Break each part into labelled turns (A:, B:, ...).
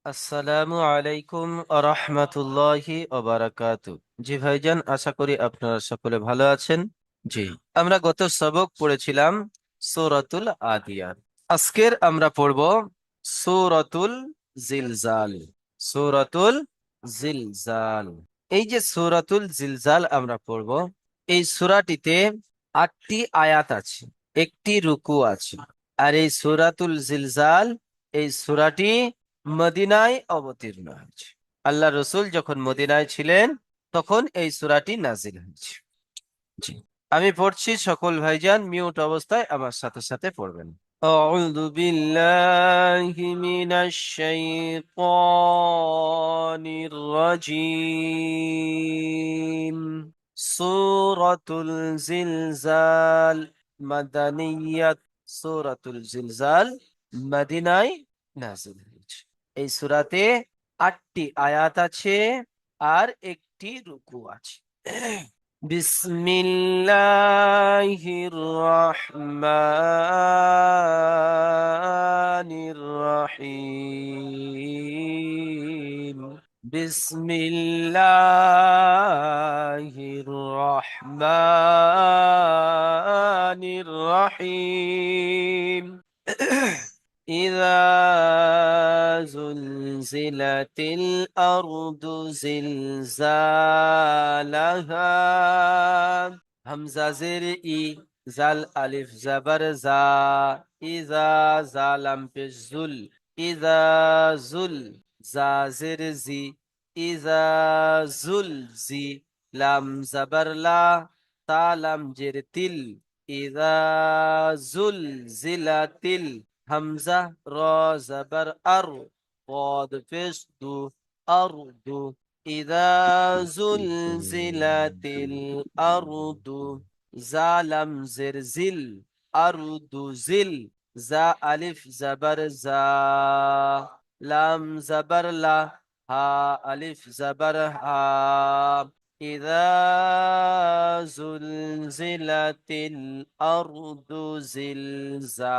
A: আসসালামু আলাইকুম আরহামাতুল্লাহি ওবারাকাতু। জি ভাইজান, আশা করি আপনারা সকলে ভালো আছেন। জি, আমরা গত সবক পড়েছিলাম সূরাতুল আদিয়াত। আজকের আমরা পড়ব সূরাতুল জিলজাল। সূরাতুল জিলজাল। এই যে সূরাতুল জিলজাল আমরা পড়ব, এই সূরাটিতে 8টি আয়াত আছে, একটি রুকু আছে। আর এই সূরাতুল জিলজাল, এই সূরাটি মদিনায় অবতীর্ণ হয়েছে। আল্লাহ রসুল যখন মদিনায় ছিলেন তখন এই সূরাটি নাজিল হয়েছে। জি, আমি পড়ছি, সকল ভাইজান মিউট অবস্থায় আমার সাথে সাথে পড়বেন। আউযু বিল্লাহি মিনাশ শাইতানির রাজীম। সূরাতুল জিলজাল মাদানিয়াত। সূরাতুল জিলজাল মদিনায় নাযিল হয়েছে। এই সূরাতে 8টি আয়াত আছে আর একটি রুকু আছে। বিসমিল্লাহির রহমানির রহিম। বিসমিল্লাহির রহমানির রহিম। إذا زلزلت الأرض زلزالها। همزة زر إي، زال ألف زبر زا، إذا زالم بزل، إذا زل زا زر زي، إذا زل زي لام زبر لا، تالم جرتل، إذا زلزلتل হামজা র জবর আর কদ পেশ দু আরদু ইযা জুলজিলাতিল আরদু জালাম জিরজিল আরদু জিল জা আলিফ জবর জা লাম জবর লা হা আলিফ জবর হা إذا زلزلت الأرض زلزالها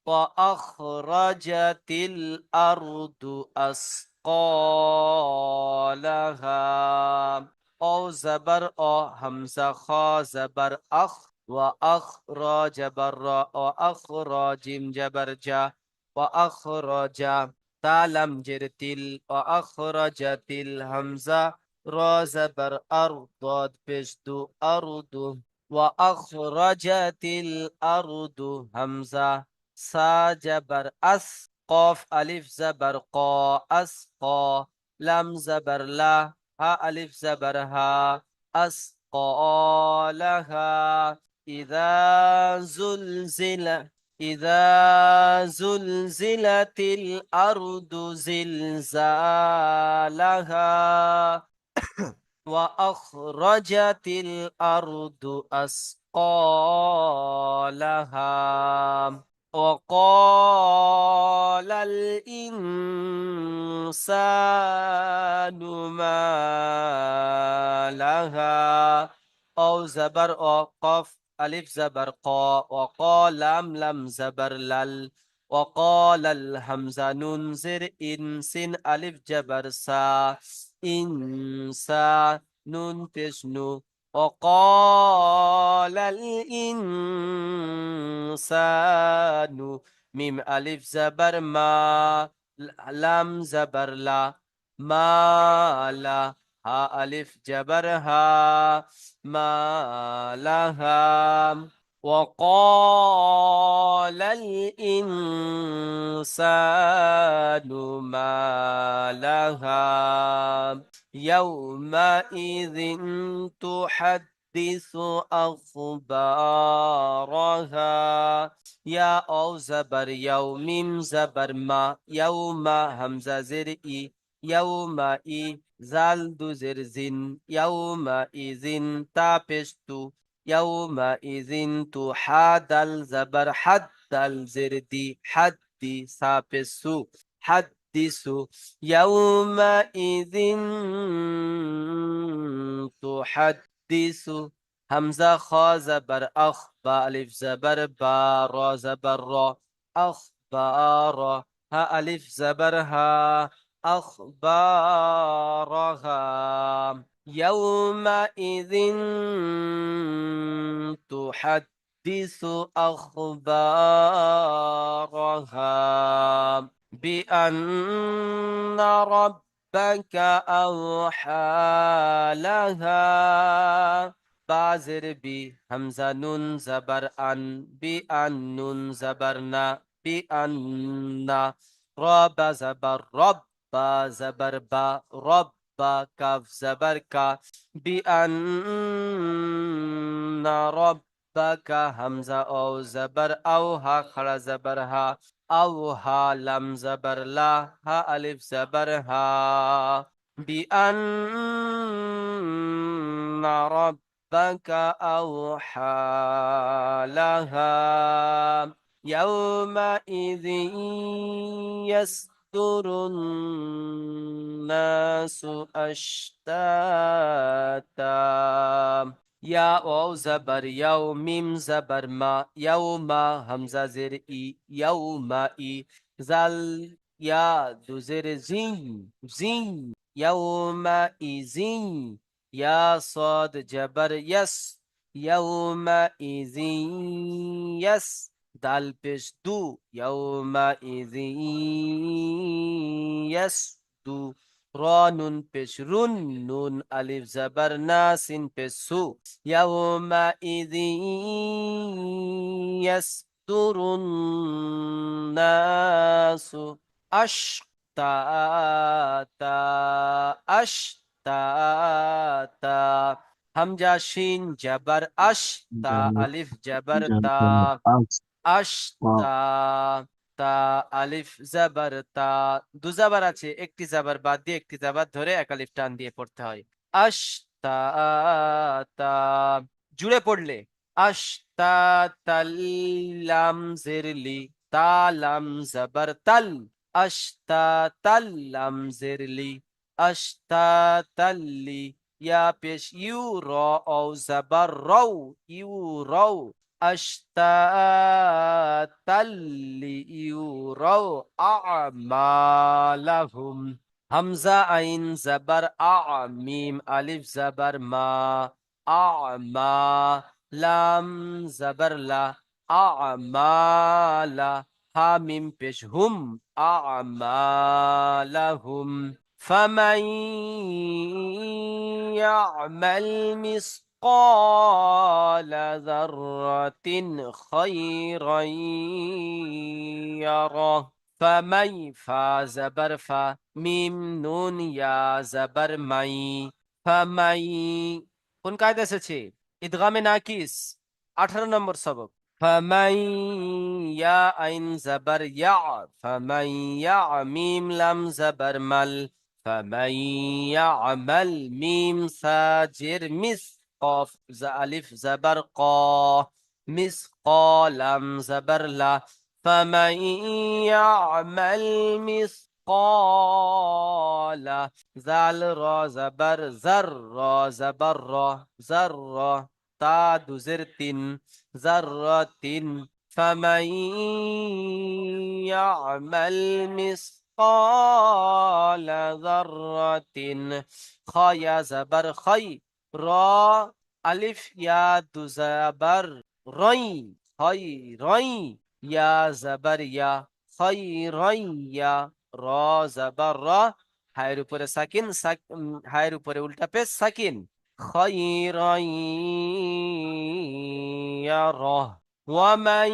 A: وأخرجت الأرض أثقالها. أو زبر أو همزة خا زبر أخ وأخرج بر وأخرج جبر جا وأخرج তালাম জেরতিল আখরাজাতিল হামজা র জবর আর দদ পেশদু আরদু ওয়া আখরাজাতিল আরদু হামজা সা জবর আস কফ আলিফ জবর ক আস ক লাম জবর লা হা আলিফ জবর হা আস قالها إذا زلزل إذا زلزلت الأرض زلزالها وأخرجت الأرض أثقالها وقال الإنسان ما لها. أو زبر أو قف ألف زبر قا وقال لام لم زبر لل وقال الهمزة ننزر إنسن ألف جبر سا إنسا نون تشنو وقال الإنسان ميم ألف زبر ما لام زبر لا ما لا হা আলিফ জবর হা মা লাহা وقال الإنسان ما لها يومئذ تحدث أخبارها. يا أو زبر يوم زبر ما يوم همزة زر إي يومئ জাল দুজের জিন ইয়াউমা ইজিন তা পেশতু ইয়াউমা ইজিন তু হাদাল জাবার হাদ্দাল জের দি হাদ্দি সা পেশু হাদ্দিসু ইয়াউমা ইজিন তু হাদ্দিসু হামজা খ জাবার আখ বা আলিফ জাবার বা র জাবার র আখ أخبار ها ألف زبرها أخبارها يومئذ تحدث أخبارها بأن ربك أوحى لها বাজের বি হামজা নুন জাবার আন বি আন নুন জাবার না বি আন্না রবা জাবার রব বা জাবার বা রব বা কাফ জাবার কা বি আন্না রব্বাকা হামজা ও জাবার আও হা খাড়া জাবার হা আও হা লাম জাবার লা হা আলিফ জাবার হা বি আন্না ربك أوحى لها يومئذ يصدر الناس أشتاتا يا أو زبر يوم زبر ما يوم همزة زر إي يوم إي زل يا دو زر زين زين يومئذ يا صاد جبر يس يومئذ يس دال پیش دو يومئذ يسدو را نون پیش رون نون الف زبر ناسين پیش سو يومئذ يصدر الناس أشتاتا أشتاتا হামজা শিন জাবার আশ তা আলিফ জাবার তা আশতা তা আলিফ জাবার তা দু জাবার আছে একটি জাবার বাদ দিয়ে একটি জাবার ধরে এক আলিফ টান দিয়ে পড়তে হয় আশতা তা জুড়ে পড়লে আশতা তাল্লাম জিরলি তালাম জাবার তাল আশতা তাল্লাম জিরলি আশতা তাল্লি ইয়া পেশ ইউ র ও জাবার রও ইউ রও আশতাতাল লিইউরাও আ'মালাহুম হামজা আইন জাবার আ মিম আলিফ জাবার মা আ'মা লাম জাবার লা আ'মালা হা মিম পেশ হুম আ'মালাহুম فمن يعمل مثقال ذرة خيرا يره فمن فا زبر فا মিম নুন ইয়া জাবার মাই ফামাই কোন কায়দা এসেছে ইদগামে নাকিস 18 নম্বর সবক ফামাই ইয়া আইন জাবার ইয়া ফামাই ইয়া মিম লাম জাবার মাল فمن يعمل ميم ساجر مس قاف ألف زبر قا مثقال زبر لا فمن يعمل مثقال زال را زبر زر را زبر را زر را تا دو زرتين ذرة فمن يعمل مثقال ذرة خا زبر خي را ألف يا دو زبر ري خي ري يا زبر يا خيريا را زبر را হায়ের উপরে সাকিন হায়ের উপরে উল্টা পেশ সাকিন خيريا ومن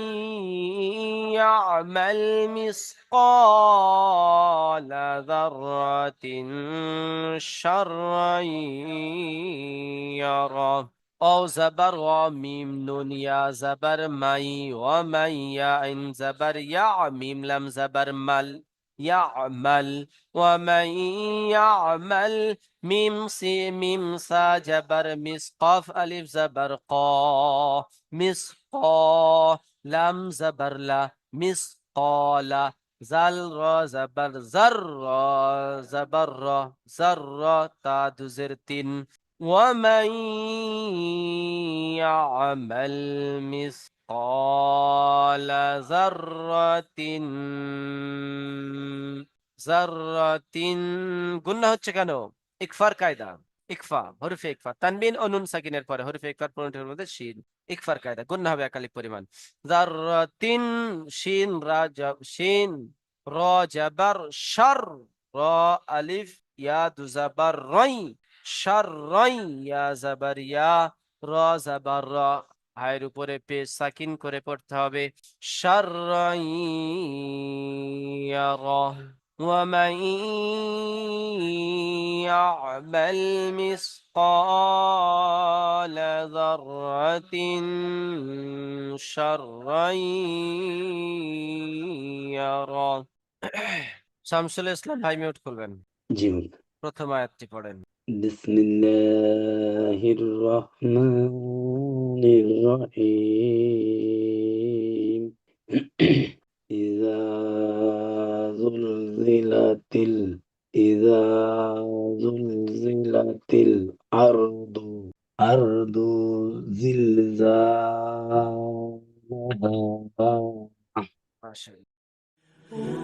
A: يعمل مثقال ذرة شرا يره أو زبر وميم نون يا زبر مي ومن يا إن زبر يا ميم لم زبر مل يعمل ومن يعمل ميم سي ميم سا جبر مسقاف ألف زبر قا مسقا لم زبر لا مسقال زل را زبر زر را زبر را زر تا دو زرتين ومن يعمل مثقال ক্বালা যাররাতিন, যাররাতিন গুন্না হচ্ছে কেন? ইকফার কায়দা। ইকফা, হরফে ইকফা, তানবিন ও নুন সাকিনের পরে হরফে ইকফার পূরণের মধ্যে শিন, ইকফার কায়দা, গুন্না হবে একালিক পরিমাণ। যাররাতিন, শিন শিন র জাবার শার, র আলিফ ইয়া দু জাবার রাই, শার রাই, ইয়া জাবার ইয়া, র জাবার র, হায়ের উপরে পেশ সাকিন করে পড়তে হবে। শার রাই ইয়ারা, ومن يعمل مثقال ذرة شرا يره। শামসুল ইসলাম ভাই মিউট করবেন।
B: জি বলুন।
A: প্রথম আয়াতটি পড়েন।
B: বিসমিল্লাহির রহমানির রহিম। ইযা যুলজিলাতিল, ইযা যুলজিলাতিল আরদু, আরদু জিলজালাহা।
A: মাশাআল্লাহ।